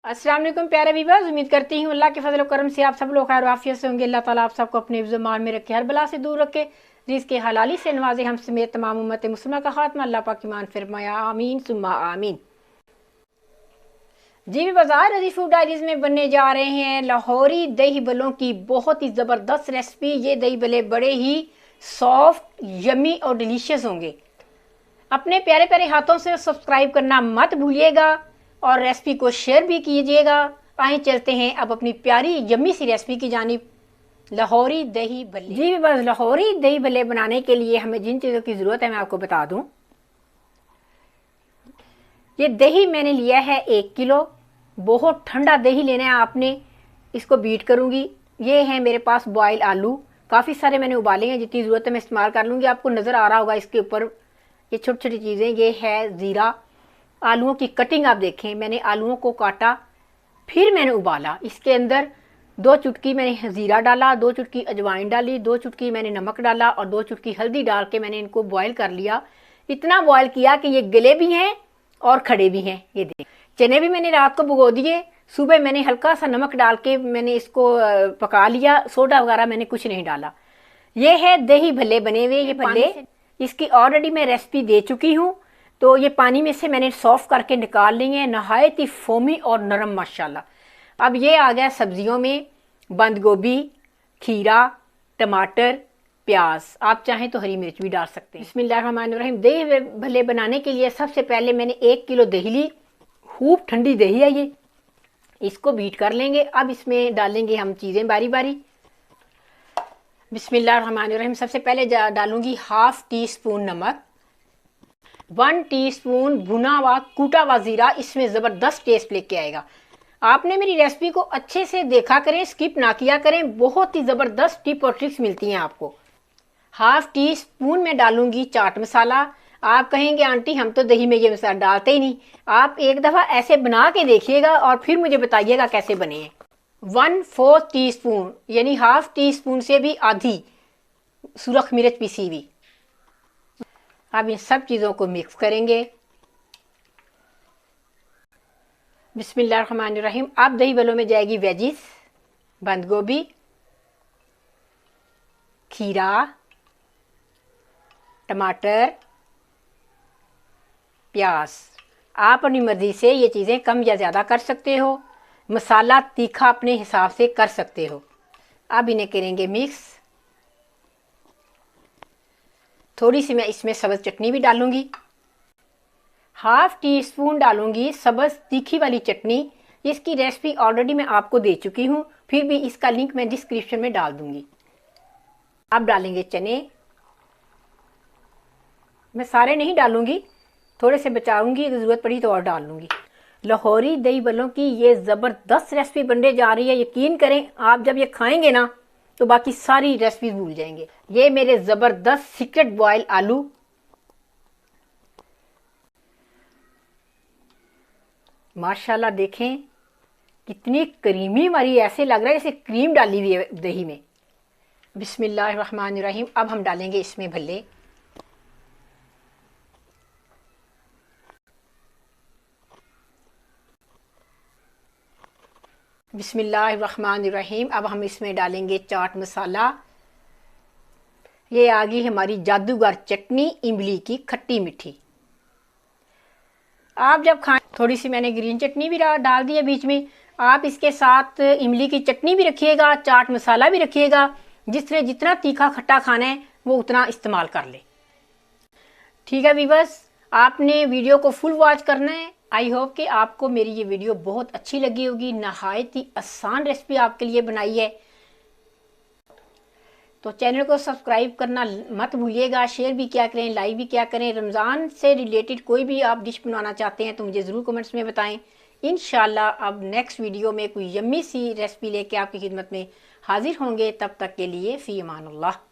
अस्सलाम वालेकुम प्यारे व्यूअर्स, उम्मीद करती हूँ अल्लाह के फजल करम से आप सब लोग खैर आफियत से होंगे। अल्लाह ताला आप सबको अपने हिफ्ज़ मान में रखे, हर बला से दूर रखे, रिज़्क़ हलाली से नवाजे, हम समेत तमाम उम्मत मुस्लिमा का खात्मा अल्लाह पाक ईमान फरमाया, आमीन सुम्मा आमीन। जी भी बाजार रजी फूड डायरीज में बनने जा रहे हैं लाहौरी दही बलों की बहुत ही ज़बरदस्त रेसिपी। ये दही बले बड़े ही सॉफ्ट, यमी और डिलीशियस होंगे। अपने प्यारे प्यारे हाथों से सब्सक्राइब करना मत भूलिएगा और रेसिपी को शेयर भी कीजिएगा। आइए चलते हैं अब अपनी प्यारी यम्मी सी रेसिपी की जानिब, लाहौरी दही भल्ले। जी बस लाहौरी दही भल्ले बनाने के लिए हमें जिन चीज़ों की ज़रूरत है मैं आपको बता दूं। ये दही मैंने लिया है 1 किलो। बहुत ठंडा दही लेना है आपने। इसको बीट करूँगी। ये है मेरे पास बॉयल आलू, काफ़ी सारे मैंने उबाले हैं, जितनी ज़रूरत है मैं इस्तेमाल कर लूँगी। आपको नज़र आ रहा होगा इसके ऊपर ये छोटी छोटी चीज़ें। ये है ज़ीरा, आलूओं की कटिंग आप देखें, मैंने आलूओं को काटा, फिर मैंने उबाला। इसके अंदर 2 चुटकी मैंने ज़ीरा डाला, 2 चुटकी अजवाइन डाली, 2 चुटकी मैंने नमक डाला और 2 चुटकी हल्दी डाल के मैंने इनको बॉयल कर लिया। इतना बॉयल किया कि ये गले भी हैं और खड़े भी हैं। ये देख, चने भी मैंने रात को भिगो दिए, सुबह मैंने हल्का सा नमक डाल के मैंने इसको पका लिया। सोडा वगैरह मैंने कुछ नहीं डाला। ये है दही भल्ले बने हुए। ये भल्ले इसकी ऑलरेडी मैं रेसिपी दे चुकी हूँ, तो ये पानी में से मैंने सॉफ्ट करके निकाल ली है। नहायत ही फोमी और नरम माशाल्लाह। अब ये आ गया सब्जियों में, बंद गोभी, खीरा, टमाटर, प्याज, आप चाहें तो हरी मिर्च भी डाल सकते हैं। बिस्मिल्लाहिर्रहमानिर्रहीम। दही भल्ले बनाने के लिए सबसे पहले मैंने 1 किलो दही ली। खूब ठंडी दही है ये, इसको बीट कर लेंगे। अब इसमें डालेंगे हम चीज़ें बारी बारी। बिस्मिल्लाहिर्रहमानिर्रहीम। सबसे पहले डालूंगी 1/2 टीस्पून नमक, 1 टीस्पून भुना हुआ कूटा हुआ ज़ीरा, इसमें ज़बरदस्त टेस्ट लेके आएगा। आपने मेरी रेसिपी को अच्छे से देखा करें, स्किप ना किया करें, बहुत ही ज़बरदस्त टिप और ट्रिक्स मिलती हैं आपको। 1/2 टीस्पून में डालूंगी चाट मसाला। आप कहेंगे आंटी हम तो दही में ये मसाला डालते ही नहीं। आप एक दफ़ा ऐसे बना के देखिएगा और फिर मुझे बताइएगा कैसे बने हैं। 1/4 टीस्पून यानी 1/2 टीस्पून से भी आधी सुरख मिर्च पीसी हुई। अब इन सब चीज़ों को मिक्स करेंगे। बिस्मिल्लाहिर्रहमानिर्रहीम। अब दही बलों में जाएगी वेजिस, बंद गोभी, खीरा, टमाटर, प्याज। आप अपनी मर्जी से ये चीज़ें कम या ज़्यादा कर सकते हो, मसाला तीखा अपने हिसाब से कर सकते हो। अब इन्हें करेंगे मिक्स। थोड़ी सी मैं इसमें सब्ज़ चटनी भी डालूंगी। 1/2 टीस्पून डालूंगी सब्ज़ तीखी वाली चटनी। इसकी रेसिपी ऑलरेडी मैं आपको दे चुकी हूँ, फिर भी इसका लिंक मैं डिस्क्रिप्शन में डाल दूंगी। अब डालेंगे चने। मैं सारे नहीं डालूंगी, थोड़े से बचाऊंगी, अगर ज़रूरत पड़ी तो और डाल लूँगी। लाहौरी दही बलों की ये ज़बरदस्त रेसिपी बनने जा रही है। यकीन करें आप जब ये खाएंगे ना तो बाकी सारी रेसिपीज भूल जाएंगे। ये मेरे ज़बरदस्त सीक्रेट बॉयल आलू। माशाल्लाह देखें कितनी क्रीमी हमारी, ऐसे लग रहा है जैसे क्रीम डाली हुई है दही में। बिस्मिल्लाहिर्रहमानिर्रहीम। अब हम डालेंगे इसमें भल्ले। बिस्मिल्लाहिर्रहमानिर्रहीम। अब हम इसमें डालेंगे चाट मसाला। ये आ गई हमारी जादूगर चटनी, इमली की खट्टी मीठी। आप जब खाएं, थोड़ी सी मैंने ग्रीन चटनी भी डाल दी है बीच में। आप इसके साथ इमली की चटनी भी रखिएगा, चाट मसाला भी रखिएगा। जिसने जितना तीखा खट्टा खाना है वो उतना इस्तेमाल कर ले। ठीक है व्यूअर्स, आपने वीडियो को फुल वॉच करना है। आई होप कि आपको मेरी ये वीडियो बहुत अच्छी लगी होगी। नहायत ही आसान रेसिपी आपके लिए बनाई है, तो चैनल को सब्सक्राइब करना मत भूलिएगा। शेयर भी क्या करें, लाइक भी क्या करें। रमज़ान से रिलेटेड कोई भी आप डिश बनाना चाहते हैं तो मुझे ज़रूर कमेंट्स में बताएं। इंशाल्लाह अब नेक्स्ट वीडियो में कोई यम्मी सी रेसिपी लेके आपकी खिदमत में हाजिर होंगे। तब तक के लिए फ़ी अमानुल्लाह।